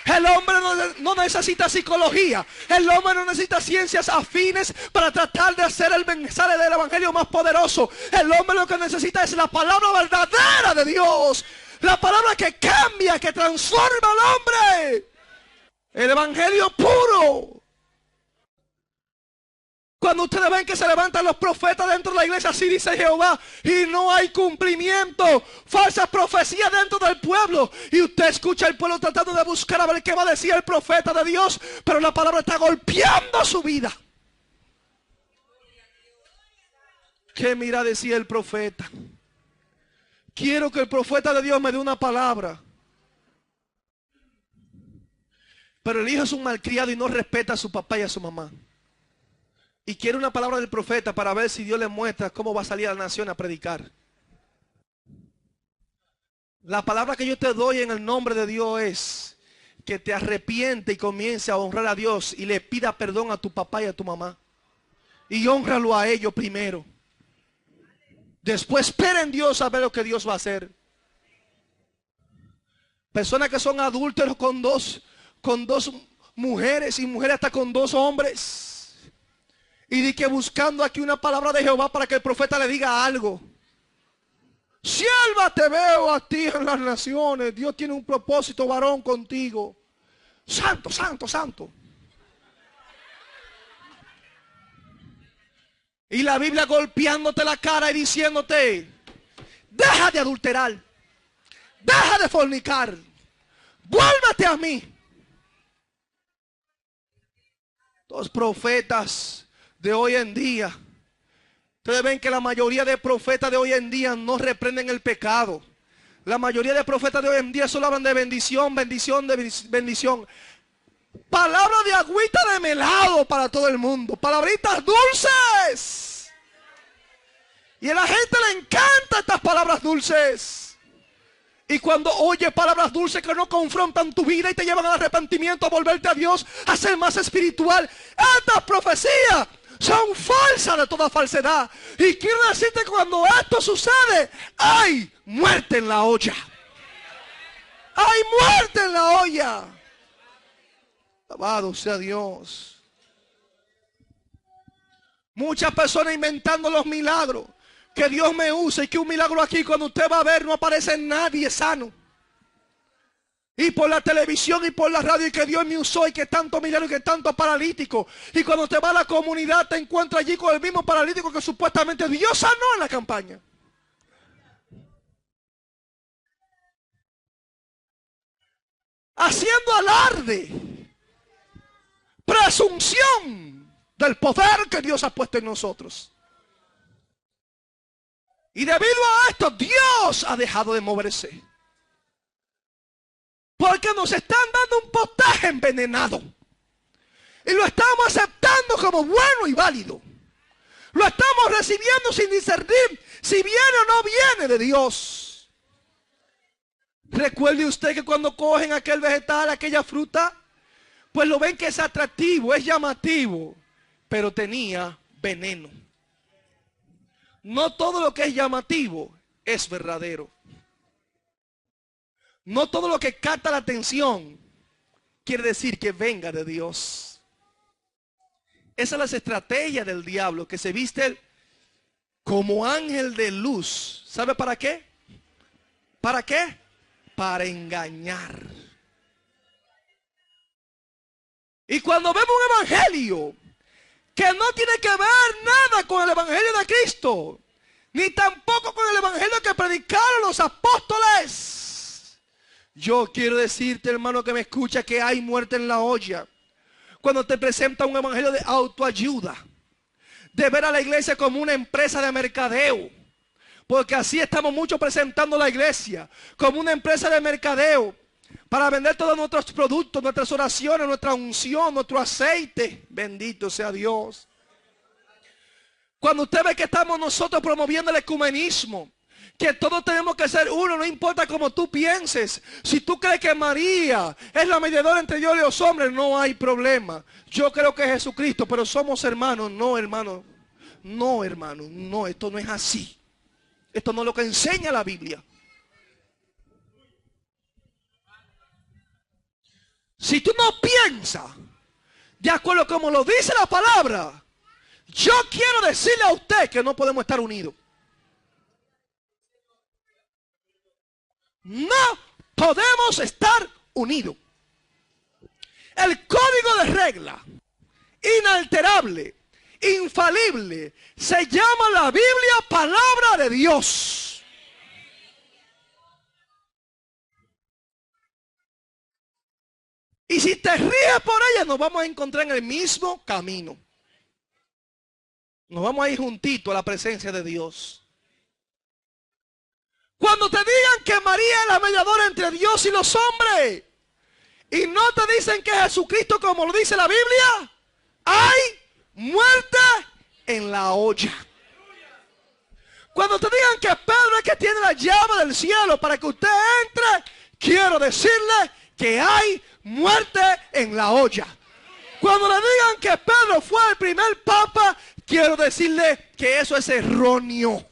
El hombre no necesita psicología. El hombre no necesita ciencias afines para tratar de hacer el mensaje del evangelio más poderoso. El hombre lo que necesita es la palabra verdadera de Dios. La palabra que cambia, que transforma al hombre. El evangelio puro. Cuando ustedes ven que se levantan los profetas dentro de la iglesia, así dice Jehová, y no hay cumplimiento, falsas profecías dentro del pueblo, y usted escucha al pueblo tratando de buscar a ver qué va a decir el profeta de Dios, pero la palabra está golpeando su vida. ¿Qué mira decía el profeta? Quiero que el profeta de Dios me dé una palabra. Pero el hijo es un malcriado y no respeta a su papá y a su mamá. Y quiere una palabra del profeta para ver si Dios le muestra cómo va a salir a la nación a predicar. La palabra que yo te doy en el nombre de Dios es que te arrepiente y comience a honrar a Dios y le pida perdón a tu papá y a tu mamá. Y hónralo a ellos primero. Después espera en Dios a ver lo que Dios va a hacer. Personas que son adúlteros con dos mujeres y mujeres hasta con 2 hombres. Y di que buscando aquí una palabra de Jehová para que el profeta le diga algo. Sierva, te veo a ti en las naciones. Dios tiene un propósito, varón, contigo. Santo, santo, santo. Y la Biblia golpeándote la cara y diciéndote, deja de adulterar, deja de fornicar, vuélvete a mí. Los profetas de hoy en día, ustedes ven que la mayoría de profetas de hoy en día no reprenden el pecado. La mayoría de profetas de hoy en día solo hablan de bendición, bendición, de bendición. Palabra de agüita de melado para todo el mundo. Palabritas dulces. Y a la gente le encantan estas palabras dulces. Y cuando oye palabras dulces que no confrontan tu vida y te llevan al arrepentimiento, a volverte a Dios, a ser más espiritual, estas profecías son falsas de toda falsedad. Y quiero decirte que cuando esto sucede, hay muerte en la olla. Hay muerte en la olla. Alabado sea Dios. Muchas personas inventando los milagros. Que Dios me use y que un milagro aquí, cuando usted va a ver, no aparece nadie sano. Y por la televisión y por la radio, y que Dios me usó, y que tanto milagro y que tanto paralítico. Y cuando usted va a la comunidad, te encuentra allí con el mismo paralítico que supuestamente Dios sanó en la campaña. Haciendo alarde, presunción del poder que Dios ha puesto en nosotros. Y debido a esto, Dios ha dejado de moverse. Porque nos están dando un potaje envenenado. Y lo estamos aceptando como bueno y válido. Lo estamos recibiendo sin discernir si viene o no viene de Dios. Recuerde usted que cuando cogen aquel vegetal, aquella fruta, pues lo ven que es atractivo, es llamativo, pero tenía veneno. No todo lo que es llamativo es verdadero. No todo lo que capta la atención quiere decir que venga de Dios. Esa es la estrategia del diablo, que se viste como ángel de luz. ¿Sabe para qué? ¿Para qué? Para engañar. Y cuando vemos un evangelio que no tiene que ver nada con el evangelio de Cristo, ni tampoco con el evangelio que predicaron los apóstoles, yo quiero decirte, hermano que me escucha, que hay muerte en la olla. Cuando te presenta un evangelio de autoayuda, de ver a la iglesia como una empresa de mercadeo, porque así estamos muchos presentando la iglesia, como una empresa de mercadeo, para vender todos nuestros productos, nuestras oraciones, nuestra unción, nuestro aceite. Bendito sea Dios. Cuando usted ve que estamos nosotros promoviendo el ecumenismo, que todos tenemos que ser uno, no importa cómo tú pienses. Si tú crees que María es la mediadora entre Dios y los hombres, no hay problema. Yo creo que es Jesucristo, pero somos hermanos. No, hermano. No, hermano. No, esto no es así. Esto no es lo que enseña la Biblia. Si tú no piensas de acuerdo a como lo dice la palabra, yo quiero decirle a usted que no podemos estar unidos. No podemos estar unidos. El código de regla inalterable infalible. Se llama la Biblia palabra de Dios. Y si te ríes por ella, nos vamos a encontrar en el mismo camino. Nos vamos a ir juntitos a la presencia de Dios. Cuando te digan que María es la mediadora entre Dios y los hombres, y no te dicen que Jesucristo, como lo dice la Biblia, hay muerte en la olla. Cuando te digan que Pedro es que tiene la llave del cielo para que usted entre, quiero decirle que hay muerte en la olla. Cuando le digan que Pedro fue el primer papa, quiero decirle que eso es erróneo.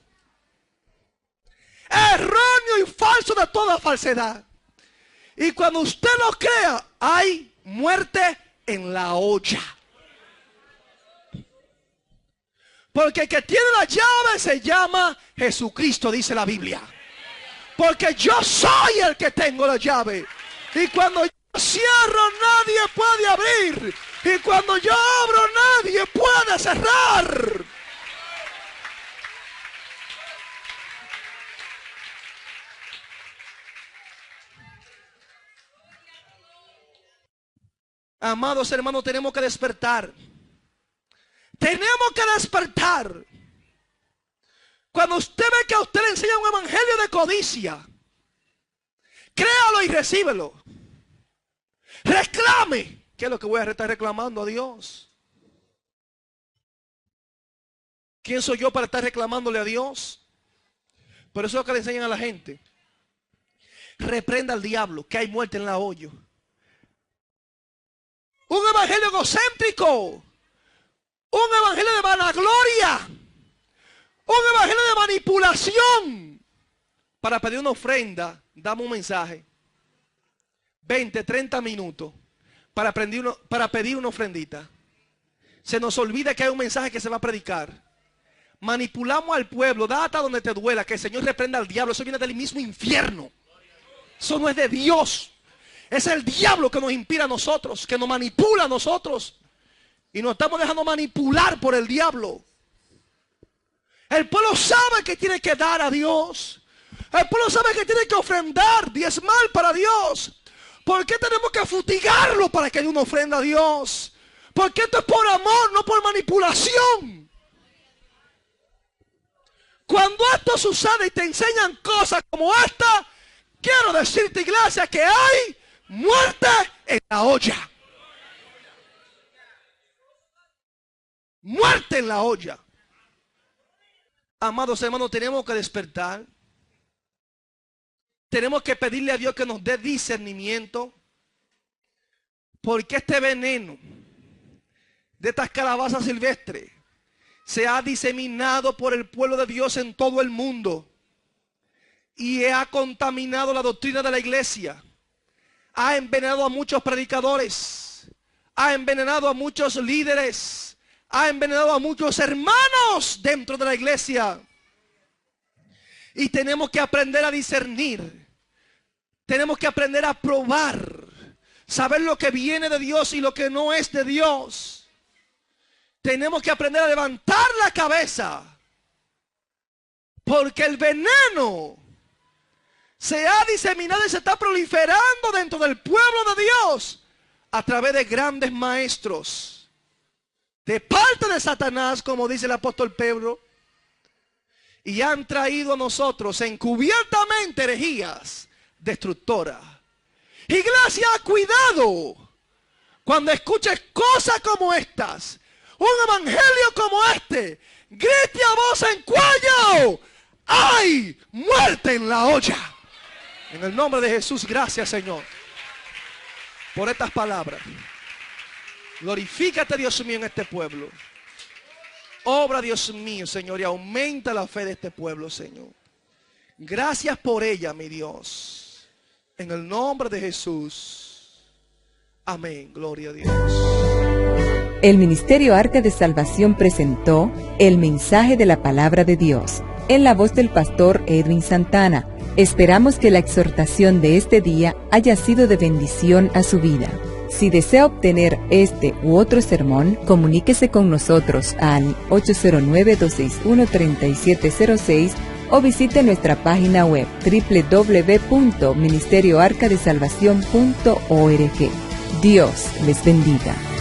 Erróneo y falso de toda falsedad. Y cuando usted lo crea, hay muerte en la olla. Porque el que tiene la llave se llama Jesucristo, dice la Biblia. Porque yo soy el que tengo la llave. Y cuando yo cierro, nadie puede abrir. Y cuando yo abro, nadie puede cerrar. Amados hermanos, tenemos que despertar. Tenemos que despertar. Cuando usted ve que a usted le enseña un evangelio de codicia, créalo y recíbelo. Reclame. ¿Qué es lo que voy a estar reclamando a Dios? ¿Quién soy yo para estar reclamándole a Dios? Por eso es lo que le enseñan a la gente. Reprenda al diablo, que hay muerte en la olla. Un evangelio egocéntrico. Un evangelio de vanagloria. Un evangelio de manipulación. Para pedir una ofrenda, dame un mensaje. 20, 30 minutos. Para pedir una ofrendita. Se nos olvida que hay un mensaje que se va a predicar. Manipulamos al pueblo. Da hasta donde te duela. Que el Señor reprenda al diablo. Eso viene del mismo infierno. Eso no es de Dios. Es el diablo que nos inspira a nosotros, que nos manipula a nosotros. Y nos estamos dejando manipular por el diablo. El pueblo sabe que tiene que dar a Dios. El pueblo sabe que tiene que ofrendar, diezmar para Dios. ¿Por qué tenemos que fustigarlo para que haya una ofrenda a Dios? Porque esto es por amor, no por manipulación. Cuando esto sucede y te enseñan cosas como esta, quiero decirte, iglesia, que hay muerte en la olla. Muerte en la olla. Amados hermanos, tenemos que despertar. Tenemos que pedirle a Dios que nos dé discernimiento. Porque este veneno de estas calabazas silvestres se ha diseminado por el pueblo de Dios en todo el mundo. Y ha contaminado la doctrina de la iglesia. Ha envenenado a muchos predicadores. Ha envenenado a muchos líderes. Ha envenenado a muchos hermanos dentro de la iglesia. Y tenemos que aprender a discernir. Tenemos que aprender a probar. Saber lo que viene de Dios y lo que no es de Dios. Tenemos que aprender a levantar la cabeza. Porque el veneno se ha diseminado y se está proliferando dentro del pueblo de Dios a través de grandes maestros, de parte de Satanás, como dice el apóstol Pedro, y han traído a nosotros encubiertamente herejías destructoras. Iglesia, cuidado cuando escuches cosas como estas, un evangelio como este, grite a voz en cuello: ¡hay muerte en la olla! En el nombre de Jesús, gracias, Señor, por estas palabras. Glorifícate, Dios mío, en este pueblo. Obra, Dios mío, Señor, y aumenta la fe de este pueblo, Señor. Gracias por ella, mi Dios. En el nombre de Jesús. Amén. Gloria a Dios. El Ministerio Arca de Salvación presentó el mensaje de la palabra de Dios en la voz del pastor Edwin Santana. Esperamos que la exhortación de este día haya sido de bendición a su vida. Si desea obtener este u otro sermón, comuníquese con nosotros al 809-261-3706 o visite nuestra página web www.ministerioarcadesalvacion.org. Dios les bendiga.